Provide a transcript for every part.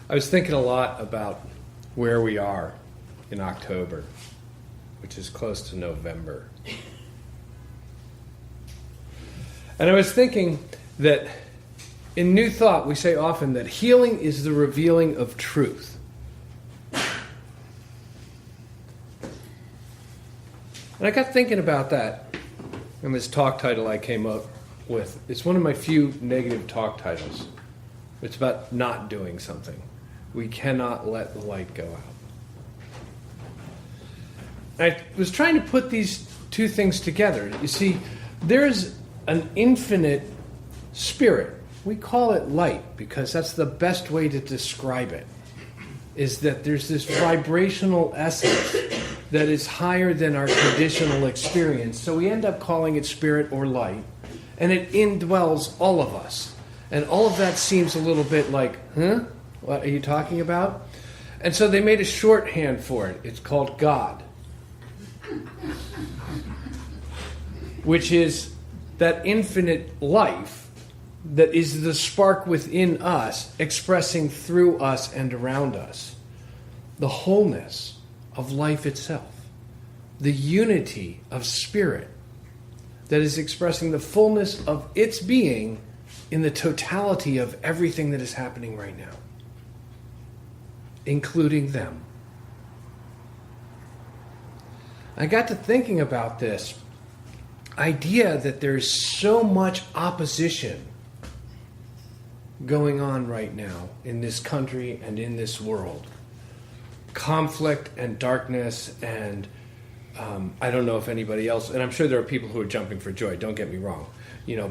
I was thinking a lot about where we are in October, which is close to November. And I was thinking that in New Thought, we say often that healing is the revealing of truth. And I got thinking about that in this talk title I came up with. It's one of my few negative talk titles. It's about not doing something. We cannot let the light go out. I was trying to put these two things together. You see, there's an infinite spirit. We call it light because that's the best way to describe it, is that there's this vibrational essence that is higher than our traditional experience. So we end up calling it spirit or light, and it indwells all of us. And all of that seems a little bit like, huh? What are you talking about? And so they made a shorthand for it. It's called God, which is that infinite life that is the spark within us, expressing through us and around us. The wholeness of life itself. The unity of spirit that is expressing the fullness of its being in the totality of everything that is happening right now, including them. I got to thinking about this idea that there's so much opposition going on right now in this country and in this world. Conflict and darkness and I don't know if anybody else, and I'm sure there are people who are jumping for joy, don't get me wrong,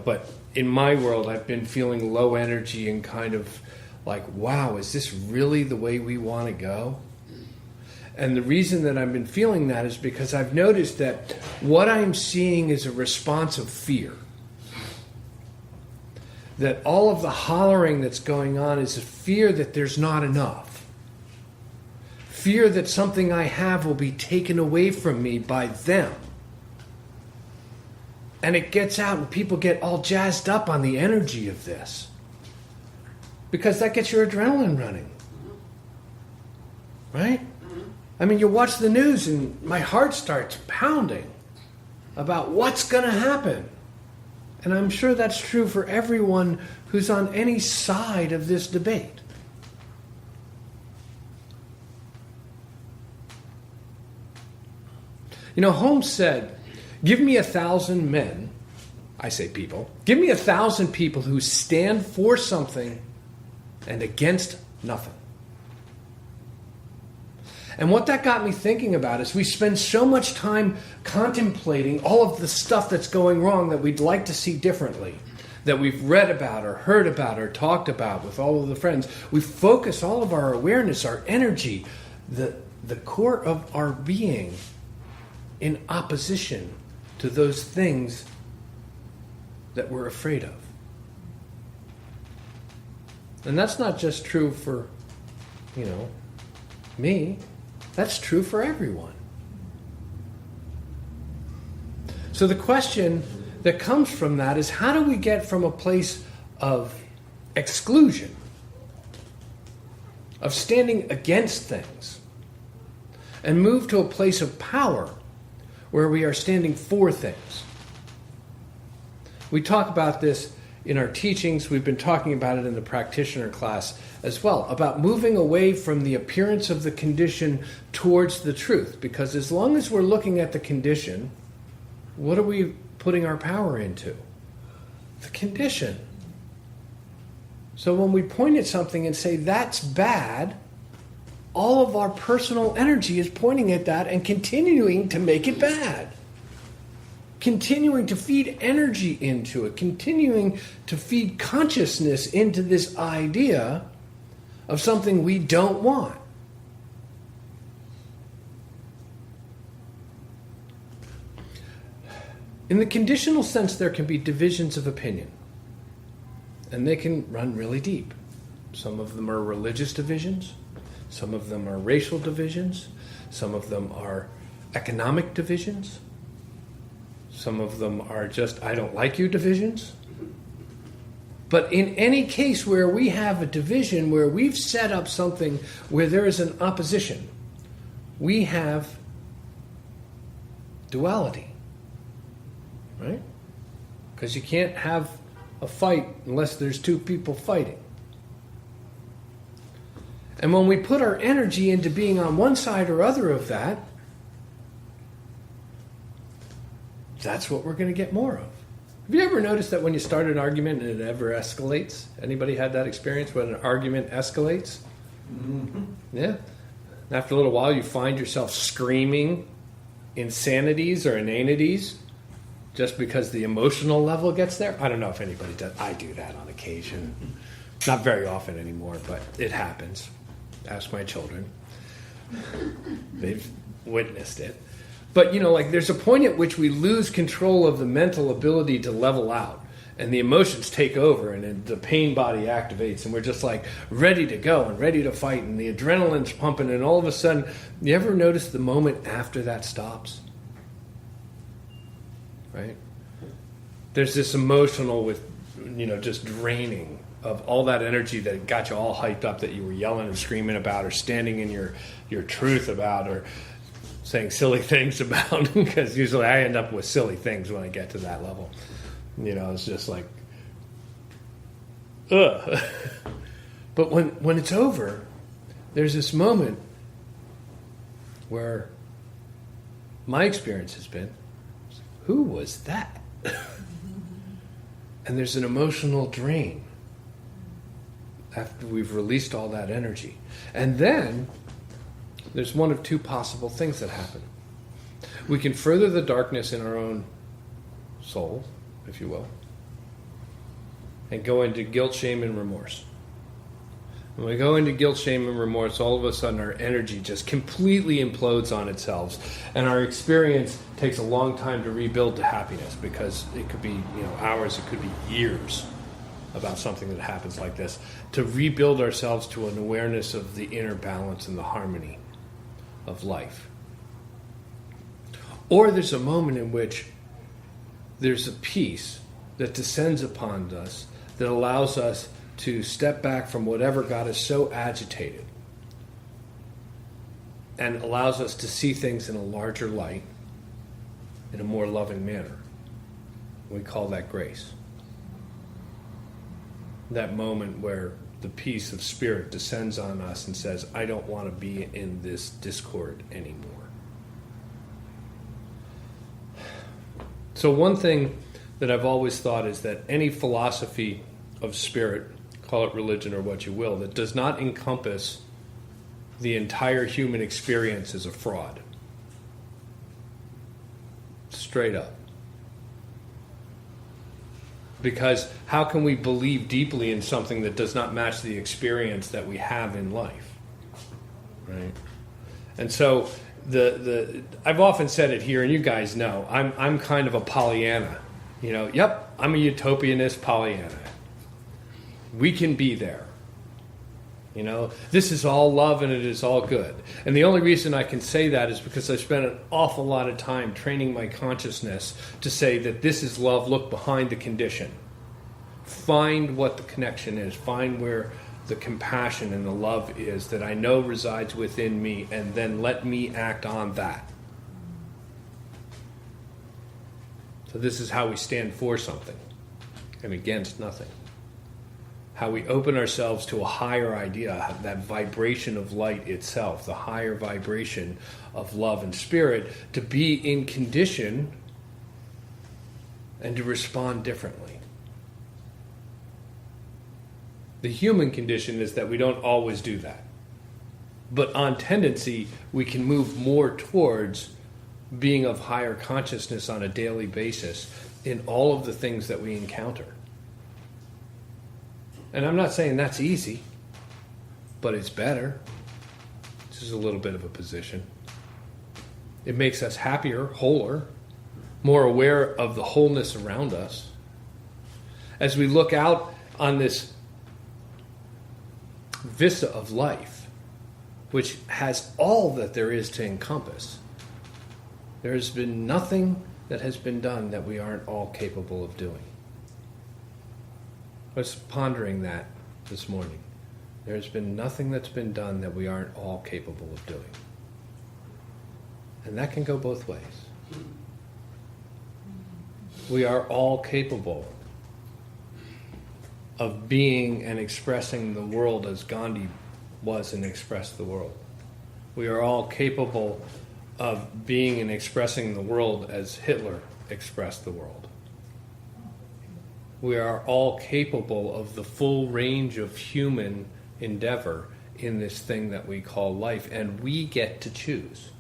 but in my world I've been feeling low energy and kind of like, wow, is this really the way we want to go? And the reason that I've been feeling that is because I've noticed that what I'm seeing is a response of fear. That all of the hollering that's going on is a fear that there's not enough. Fear that something I have will be taken away from me by them. And it gets out and people get all jazzed up on the energy of this. Because that gets your adrenaline running. Right? I mean, you watch the news and my heart starts pounding about what's going to happen. And I'm sure that's true for everyone who's on any side of this debate. Holmes said, give me 1,000 men, I say people, give me 1,000 people who stand for something and against nothing. And what that got me thinking about is we spend so much time contemplating all of the stuff that's going wrong that we'd like to see differently, that we've read about or heard about or talked about with all of the friends. We focus all of our awareness, our energy, the core of our being in opposition to those things that we're afraid of. And that's not just true for, me. That's true for everyone. So the question that comes from that is, how do we get from a place of exclusion, of standing against things, and move to a place of power where we are standing for things? We talk about this in our teachings. We've been talking about it in the practitioner class as well, about moving away from the appearance of the condition towards the truth. Because as long as we're looking at the condition, what are we putting our power into? The condition. So when we point at something and say, that's bad, all of our personal energy is pointing at that and continuing to make it bad. Continuing to feed energy into it, continuing to feed consciousness into this idea of something we don't want. In the conditional sense, there can be divisions of opinion, and they can run really deep. Some of them are religious divisions, some of them are racial divisions, some of them are economic divisions. Some of them are just, I don't like you divisions. But in any case where we have a division, where we've set up something where there is an opposition, we have duality, right? Because you can't have a fight unless there's two people fighting. And when we put our energy into being on one side or other of that, that's what we're going to get more of. Have you ever noticed that when you start an argument and it ever escalates? Anybody had that experience when an argument escalates? Mm-hmm. Yeah. And after a little while, you find yourself screaming insanities or inanities just because the emotional level gets there. I don't know if anybody does. I do that on occasion. Not very often anymore, but it happens. Ask my children. They've witnessed it. But, there's a point at which we lose control of the mental ability to level out, and the emotions take over, and then the pain body activates, and we're just ready to go and ready to fight, and the adrenaline's pumping, and all of a sudden, you ever notice the moment after that stops? Right? There's this emotional with, just draining of all that energy that got you all hyped up, that you were yelling and screaming about, or standing in your truth about, or saying silly things about, because usually I end up with silly things when I get to that level. It's just ugh. But when it's over, there's this moment where my experience has been, who was that? And there's an emotional drain after we've released all that energy. And then there's one of two possible things that happen. We can further the darkness in our own soul, if you will, and go into guilt, shame, and remorse. When we go into guilt, shame, and remorse, all of a sudden our energy just completely implodes on itself, and our experience takes a long time to rebuild to happiness, because it could be hours, it could be years about something that happens like this, to rebuild ourselves to an awareness of the inner balance and the harmony of life. Or there's a moment in which there's a peace that descends upon us that allows us to step back from whatever got us so agitated, and allows us to see things in a larger light, in a more loving manner. We call that grace. That moment where the peace of spirit descends on us and says, I don't want to be in this discord anymore. So one thing that I've always thought is that any philosophy of spirit, call it religion or what you will, that does not encompass the entire human experience is a fraud. Straight up. Because how can we believe deeply in something that does not match the experience that we have in life? Right? And so I've often said it here, and you guys know, I'm kind of a Pollyanna. Yep, I'm a utopianist Pollyanna. We can be there. This is all love and it is all good. And the only reason I can say that is because I spent an awful lot of time training my consciousness to say that this is love, look behind the condition. Find what the connection is. Find where the compassion and the love is that I know resides within me, and then let me act on that. So this is how we stand for something and against nothing. How we open ourselves to a higher idea, that vibration of light itself, the higher vibration of love and spirit, to be in condition and to respond differently. The human condition is that we don't always do that. But on tendency, we can move more towards being of higher consciousness on a daily basis in all of the things that we encounter. And I'm not saying that's easy, but it's better. This is a little bit of a position. It makes us happier, wholer, more aware of the wholeness around us. As we look out on this vista of life, which has all that there is to encompass, there has been nothing that has been done that we aren't all capable of doing. I was pondering that this morning. There's been nothing that's been done that we aren't all capable of doing. And that can go both ways. We are all capable of being and expressing the world as Gandhi was and expressed the world. We are all capable of being and expressing the world as Hitler expressed the world. We are all capable of the full range of human endeavor in this thing that we call life, and we get to choose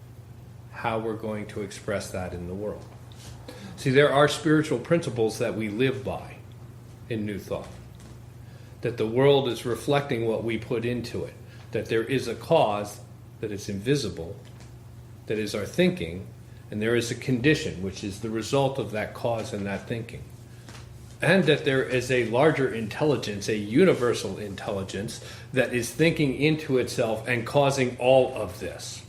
how we're going to express that in the world. See, there are spiritual principles that we live by in New Thought. That the world is reflecting what we put into it. That there is a cause that is invisible, that is our thinking, and there is a condition, which is the result of that cause and that thinking. And that there is a larger intelligence, a universal intelligence, that is thinking into itself and causing all of this.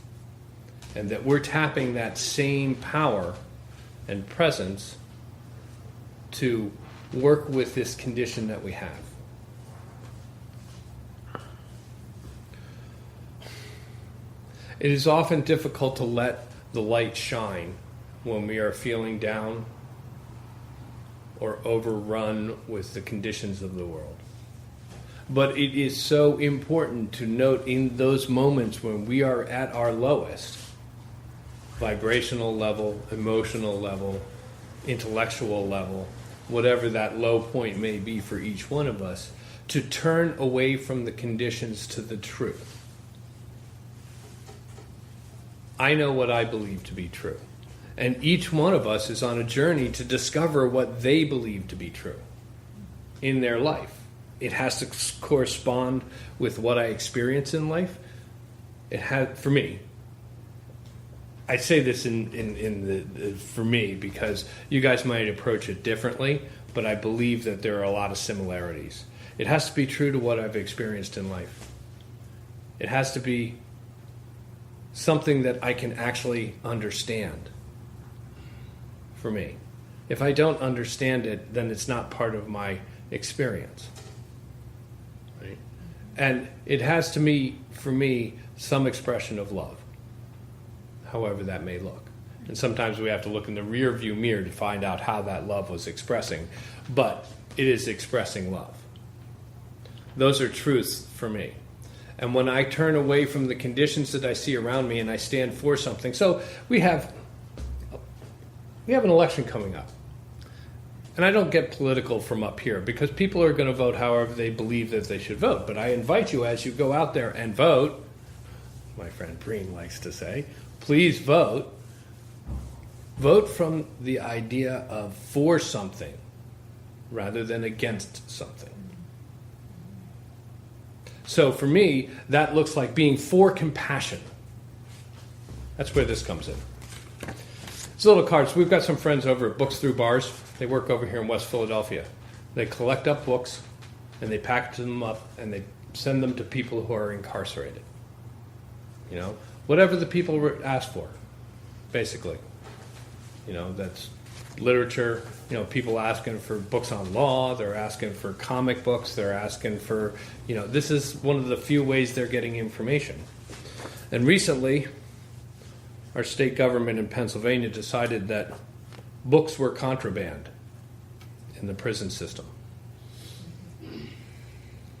And that we're tapping that same power and presence to work with this condition that we have. It is often difficult to let the light shine when we are feeling down or overrun with the conditions of the world. But it is so important to note in those moments when we are at our lowest, vibrational level, emotional level, intellectual level, whatever that low point may be for each one of us, to turn away from the conditions to the truth. I know what I believe to be true. And each one of us is on a journey to discover what they believe to be true in their life. It has to correspond with what I experience in life. It has, for me. I say this for me because you guys might approach it differently, but I believe that there are a lot of similarities. It has to be true to what I've experienced in life. It has to be something that I can actually understand. For me. If I don't understand it, then it's not part of my experience. Right? And it has to be, for me, some expression of love, however that may look. And sometimes we have to look in the rear view mirror to find out how that love was expressing. But it is expressing love. Those are truths for me. And when I turn away from the conditions that I see around me and I stand for something. So we have an election coming up. And I don't get political from up here because people are going to vote however they believe that they should vote. But I invite you, as you go out there and vote, my friend Breen likes to say, please vote. Vote from the idea of for something rather than against something. So for me, that looks like being for compassion. That's where this comes in. These little cards. We've got some friends over at Books Through Bars. They work over here in West Philadelphia. They collect up books, and they package them up, and they send them to people who are incarcerated. You know, whatever the people ask for, basically. You know, that's literature. You know, people asking for books on law. They're asking for comic books. They're asking for, you know, this is one of the few ways they're getting information. And recently, our state government in Pennsylvania decided that books were contraband in the prison system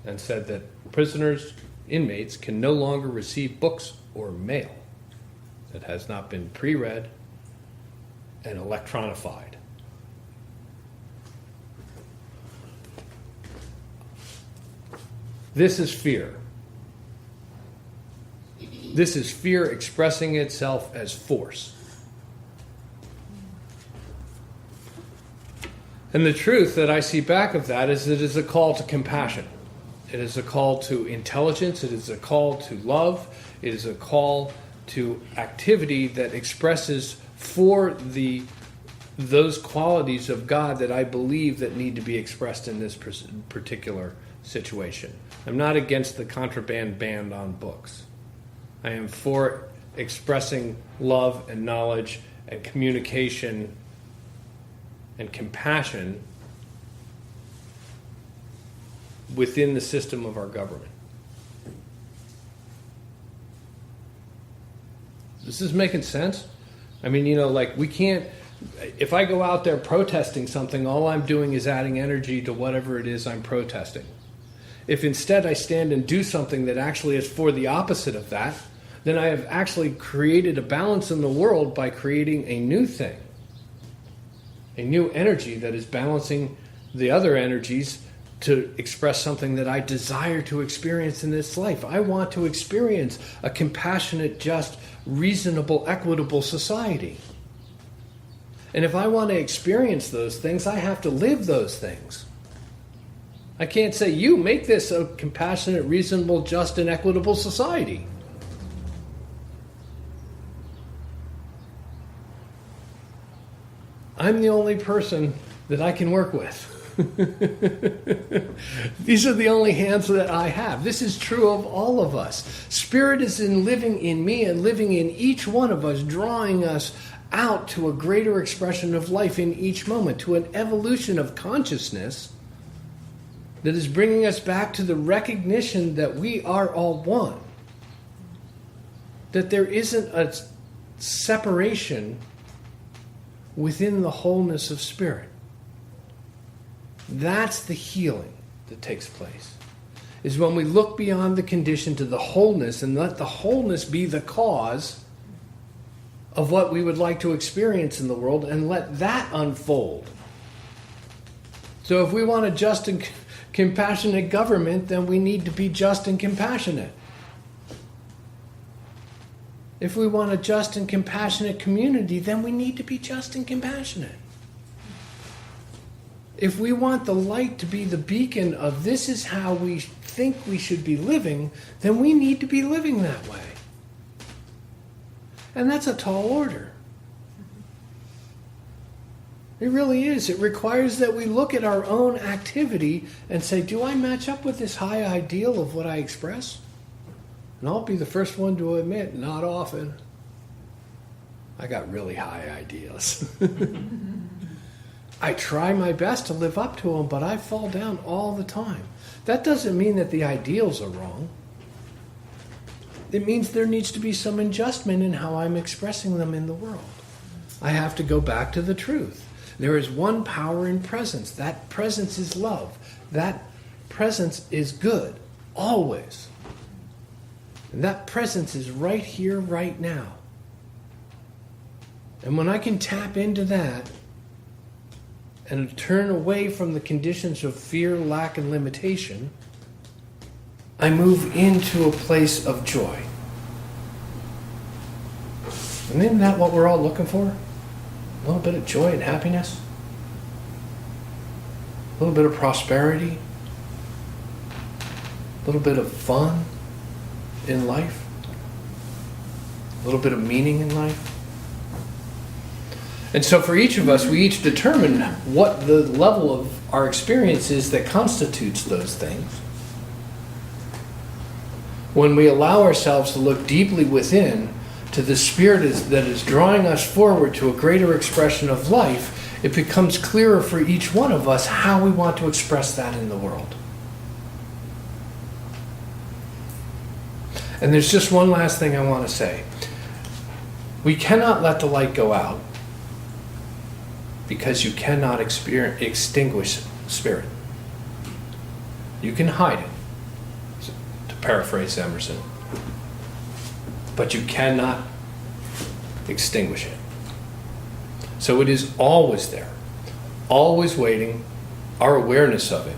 and said that prisoners, inmates, can no longer receive books or mail that has not been pre-read and electronified. This is fear. This is fear expressing itself as force. And the truth that I see back of that is it is a call to compassion. It is a call to intelligence. It is a call to love. It is a call to activity that expresses for those qualities of God that I believe that need to be expressed in this particular situation. I'm not against the contraband ban on books. I am for expressing love and knowledge and communication and compassion within the system of our government. This is making sense? I mean, like we can't, if I go out there protesting something, all I'm doing is adding energy to whatever it is I'm protesting. If instead I stand and do something that actually is for the opposite of that, then I have actually created a balance in the world by creating a new thing, a new energy that is balancing the other energies to express something that I desire to experience in this life. I want to experience a compassionate, just, reasonable, equitable society. And if I want to experience those things, I have to live those things. I can't say, you make this a compassionate, reasonable, just, and equitable society. I'm the only person that I can work with. These are the only hands that I have. This is true of all of us. Spirit is living in me and living in each one of us, drawing us out to a greater expression of life in each moment, to an evolution of consciousness that is bringing us back to the recognition that we are all one. That there isn't a separation within the wholeness of spirit. That's the healing that takes place. Is when we look beyond the condition to the wholeness and let the wholeness be the cause of what we would like to experience in the world and let that unfold. So if we want a just and compassionate government, then we need to be just and compassionate. If we want a just and compassionate community, then we need to be just and compassionate. If we want the light to be the beacon of this is how we think we should be living, then we need to be living that way. And that's a tall order. It really is. It requires that we look at our own activity and say, do I match up with this high ideal of what I express? And I'll be the first one to admit, not often. I got really high ideals. I try my best to live up to them, but I fall down all the time. That doesn't mean that the ideals are wrong. It means there needs to be some adjustment in how I'm expressing them in the world. I have to go back to the truth. There is one power in presence. That presence is love. That presence is good, always. And that presence is right here, right now. And when I can tap into that and turn away from the conditions of fear, lack, and limitation, I move into a place of joy. And isn't that what we're all looking for? A little bit of joy and happiness? A little bit of prosperity? A little bit of fun in life? A little bit of meaning in life? And so for each of us, we each determine what the level of our experience is that constitutes those things. When we allow ourselves to look deeply within to the spirit that is drawing us forward to a greater expression of life, it becomes clearer for each one of us how we want to express that in the world. And there's just one last thing I want to say. We cannot let the light go out because you cannot extinguish spirit. You can hide it, to paraphrase Emerson, but you cannot extinguish it. So it is always there, always waiting, our awareness of it,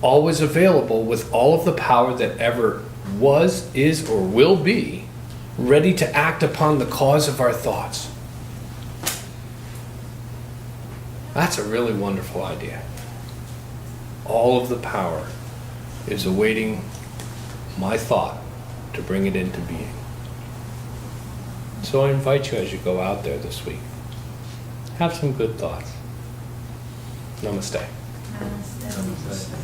always available with all of the power that ever was, is, or will be, ready to act upon the cause of our thoughts. That's a really wonderful idea. All of the power is awaiting my thought to bring it into being. So I invite you as you go out there this week, have some good thoughts. Namaste. Namaste.